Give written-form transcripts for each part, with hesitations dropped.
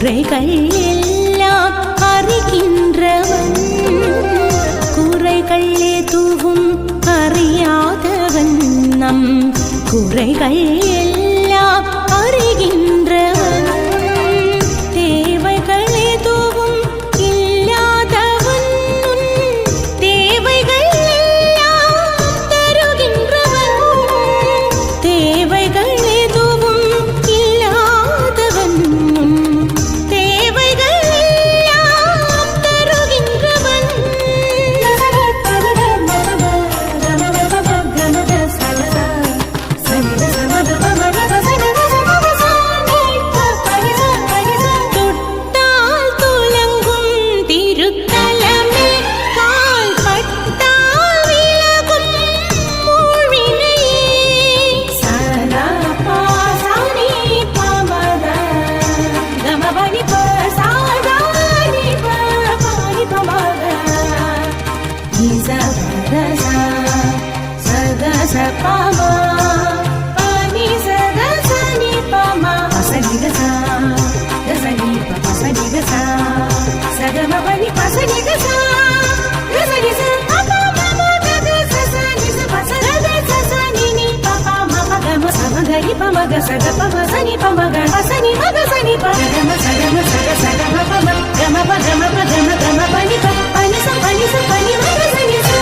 குறைகள் எல்லாம் அறிகின்றவன் குறைகள் எதுவும் அறியாதவன் நம் குறைகள் எல்லாம் அறிகின்றவன் தேவைகள் எதுவும் இல்லாதவன் தேவைகள் எல்லாம் தருகின்றவன் தேவைகள் எதுவும் இல்லாதவன் தேவைகள் எல்லாம் தருகின்றவன் தொட்டால் துலங்கும் திருத்தலமே கால் பட்டால் விலகும் மூழ்வினையே சதா பாசானி பமத கமபனி பசாதானி பமபனி பமத இசதசா சதச பம பனி சதசனி பம பசனிகசா கசனி பசனிகசா சகமபனி பசனிகசா கசனிச பம பம கசசனி பசனி நீ பம மம கம சமகரி பமக சக பம சனி பமக பசனி மக சனி பம சகம சக சகம பம கம பம கம கம பனி பனி ச பனி மக சனி ச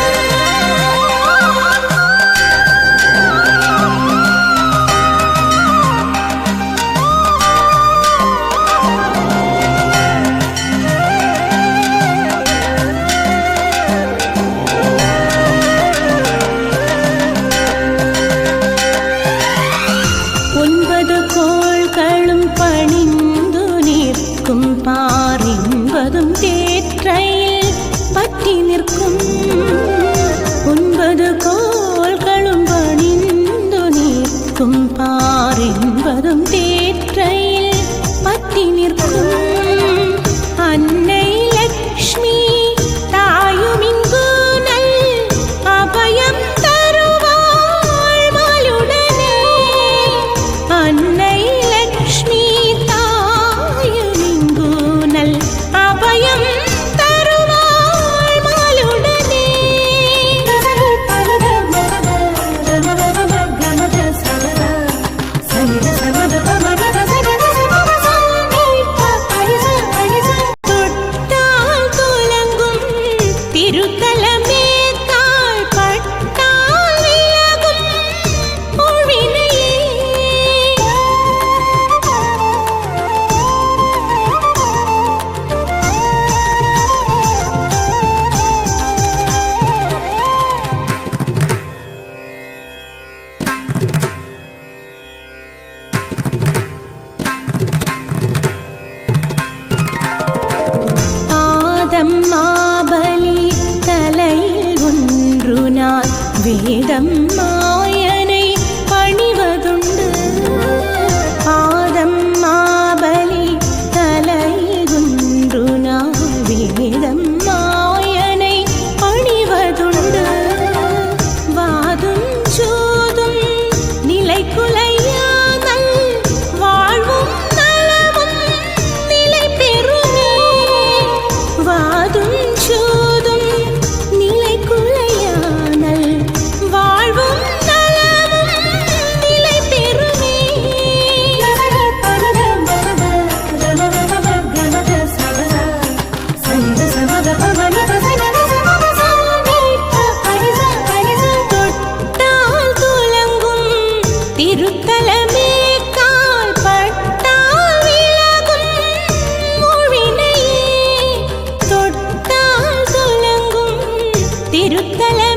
ஒன்பது கோள்களும் பணிந்து நிற்கும் பாரின்பதும் தேற்றையில் பற்றி நிற்கும் ஒன்பது கோள்களும் பணிந்து நிற்கும் பாரின்பதும் தேற்றையில் பற்றி நிற்கும் அன்னை லக்ஷ்மி தாயுமிங்கு நல் அபயம் தருவாள் மாலுடனே அன்னை லக்ஷ்மி தாயுமிங்கு நல் அபயம் தருவாள் மாலுடனே தொட்டால் துலங்கும் திருத்தலமே கால் பட்டால் விலகும் மூழ்வினையே பாதம் மாபலி தலையில் ஒன்று நாள் வேதம் மாயனை பணிவதுண்டு பாதம் மாபலி தலையில் ஒன்று நாள் வேதம் மாயனை பணிவதுண்டு வாதும் சூதும் நிலை குலையாதல் வாழ்வும் நலமும் நிலை பெறுமே வாதும் சூதும் நிலை குலையானல் வாழ்வும் நலமும் நிலை பெறுமே தொட்டால் துலங்கும் திருத்தலமே கால் பட்டால் விலகும் மூழ்வினையே தொட்டால் துலங்கும் திருத்தலமே